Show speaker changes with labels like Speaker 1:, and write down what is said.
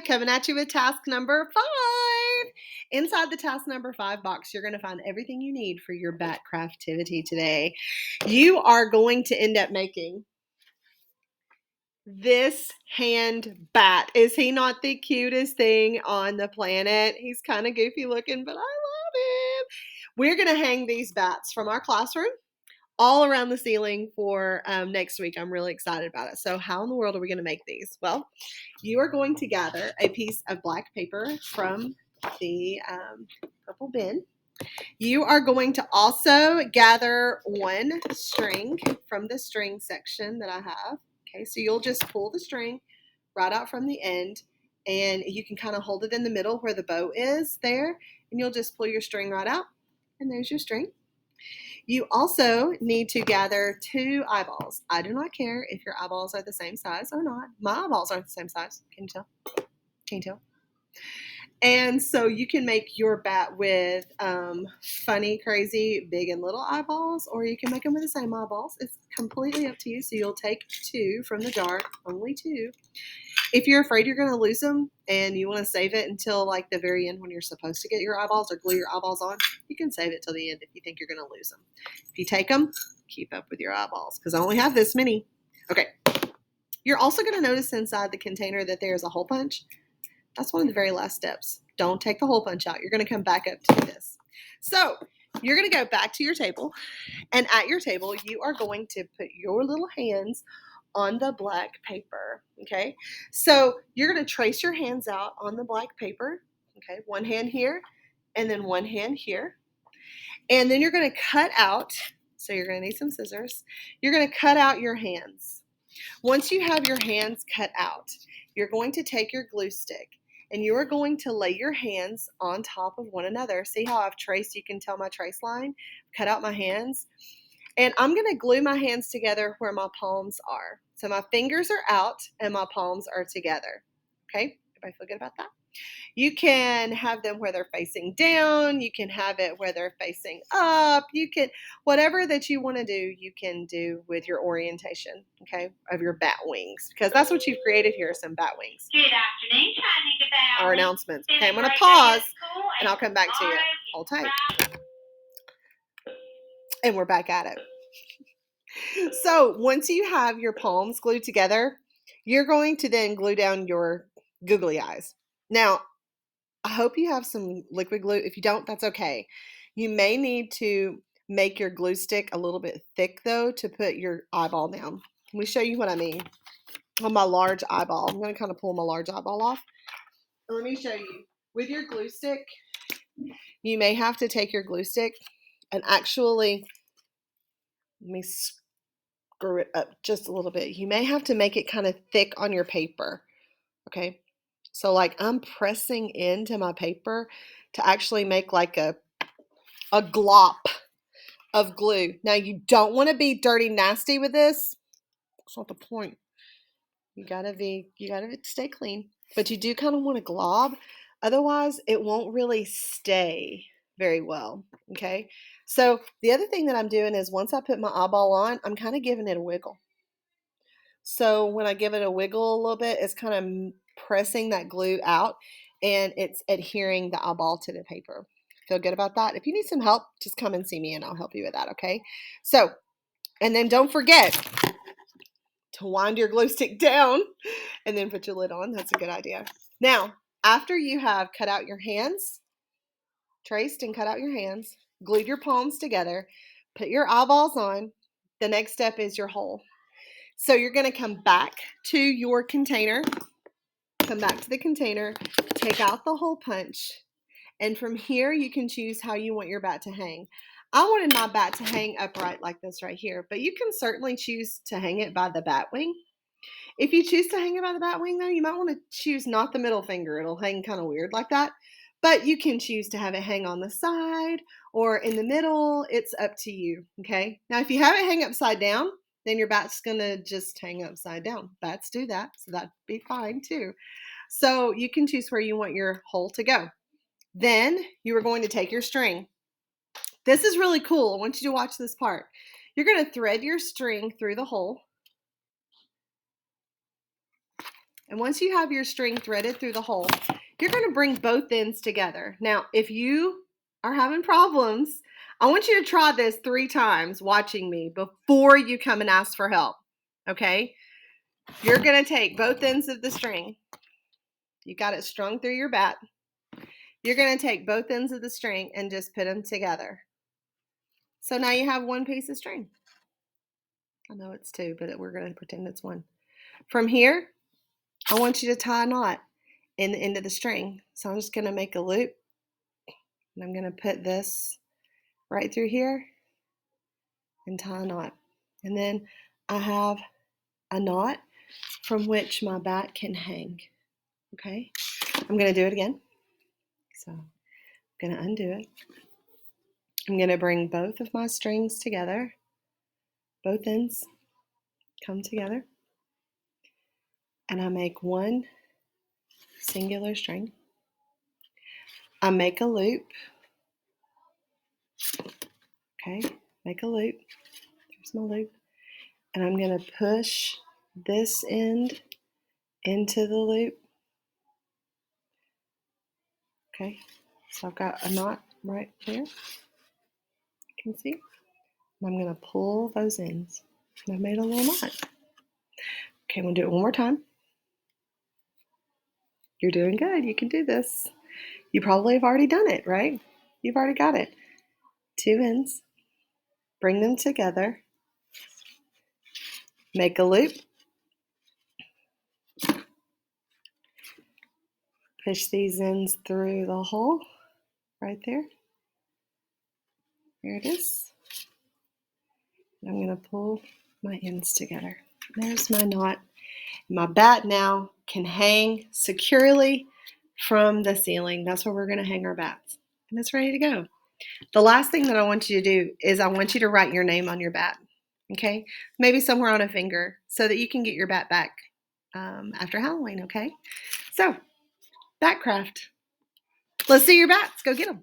Speaker 1: Hi, coming at you with task number 5. Inside the task number 5 box, you're going to find everything you need for your bat craftivity today. You are going to end up making this hand bat. Is he not the cutest thing on the planet? He's kind of goofy looking, but I love him. We're going to hang these bats from our classroom all around the ceiling for next week. I'm really excited about it. So how in the world are we going to make these? Well, you are going to gather a piece of black paper from the purple bin. You are going to also gather one string from the string section that I have. Okay, so you'll just pull the string right out from the end, and you can kind of hold it in the middle where the bow is there, and you'll just pull your string right out, and there's your string. You also need to gather 2 eyeballs. I do not care if your eyeballs are the same size or not. My eyeballs aren't the same size. Can you tell? Can you tell? And so you can make your bat with funny, crazy, big and little eyeballs, or you can make them with the same eyeballs. It's completely up to you. So you'll take 2 from the jar, only 2. If you're afraid you're going to lose them and you want to save it until like the very end when you're supposed to get your eyeballs or glue your eyeballs on, you can save it till the end if you think you're going to lose them. If you take them, keep up with your eyeballs because I only have this many. Okay. You're also going to notice inside the container that there's a hole punch. That's one of the very last steps. Don't take the hole punch out. You're going to come back up to this. So you're going to go back to your table, and at your table, you are going to put your little hands on the black paper. Okay, so you're going to trace your hands out on the black paper. Okay, one hand here, and then one hand here, and then you're going to cut out. So you're going to need some scissors. You're going to cut out your hands. Once you have your hands cut out, you're going to take your glue stick and you are going to lay your hands on top of one another. See how I've traced? You can tell my trace line. Cut out my hands. And I'm going to glue my hands together where my palms are. So my fingers are out and my palms are together. Okay? Everybody feel good about that? You can have them where they're facing down. You can have it where they're facing up. You can, whatever that you want to do, you can do with your orientation, okay, of your bat wings, because that's what you've created here, some bat wings.
Speaker 2: Good afternoon, Chinese
Speaker 1: Our announcements. Okay, I'm going to pause and I'll come back to you. Hold tight. And we're back at it. So once you have your palms glued together, you're going to then glue down your googly eyes. Now, I hope you have some liquid glue. If you don't, that's okay. You may need to make your glue stick a little bit thick, though, to put your eyeball down. Let me show you what I mean. On my large eyeball, I'm going to kind of pull my large eyeball off. And let me show you. With your glue stick, you may have to take your glue stick and actually, let me screw it up just a little bit. You may have to make it kind of thick on your paper, okay? So like I'm pressing into my paper to actually make like a glop of glue. Now you don't want to be dirty nasty with this. That's not the point. You gotta stay clean. But you do kind of want a glob. Otherwise it won't really stay very well. Okay. So the other thing that I'm doing is once I put my eyeball on, I'm kind of giving it a wiggle. So when I give it a wiggle a little bit, it's kind of pressing that glue out and it's adhering the eyeball to the paper. Feel good about that? If you need some help, just come and see me and I'll help you with that, okay? So, and then don't forget to wind your glue stick down and then put your lid on. That's a good idea. Now, after you have cut out your hands, traced and cut out your hands, glued your palms together, put your eyeballs on, the next step is your hole. So you're going to come back to your container, come back to the container, take out the hole punch, and from here you can choose how you want your bat to hang. I wanted my bat to hang upright like this right here, but you can certainly choose to hang it by the bat wing. If you choose to hang it by the bat wing, though, you might want to choose not the middle finger. It'll hang kind of weird like that. But you can choose to have it hang on the side or in the middle. It's up to you, okay? Now, if you have it hang upside down, then your bat's going to just hang upside down. Bats do that, so that'd be fine too. So you can choose where you want your hole to go. Then you are going to take your string. This is really cool. I want you to watch this part. You're going to thread your string through the hole. And once you have your string threaded through the hole, you're going to bring both ends together. Now, if you are having problems, I want you to try this 3 times watching me before you come and ask for help. Okay? You're going to take both ends of the string. You got it strung through your bat. You're going to take both ends of the string and just put them together. So now you have one piece of string. I know it's 2, but we're going to pretend it's 1. From here, I want you to tie a knot in the end of the string. So I'm just going to make a loop, and I'm going to put this right through here and tie a knot. And then I have a knot from which my bat can hang. Okay, I'm going to do it again. So I'm going to undo it. I'm going to bring both of my strings together. Both ends come together. And I make one singular string. I make a loop. Okay, make a loop. There's my loop. And I'm going to push this end into the loop. Okay, so I've got a knot right there. You can see. And I'm going to pull those ends. And I've made a little knot. Okay, I'm going to do it one more time. You're doing good. You can do this. You probably have already done it, right? You've already got it. 2 ends. Bring them together. Make a loop. Push these ends through the hole right there. There it is. I'm going to pull my ends together. There's my knot. My bat now can hang securely from the ceiling. That's where we're going to hang our bats. And it's ready to go. The last thing that I want you to do is I want you to write your name on your bat. Okay? Maybe somewhere on a finger so that you can get your bat back after Halloween. Okay? So, bat craft. Let's see your bats. Go get them.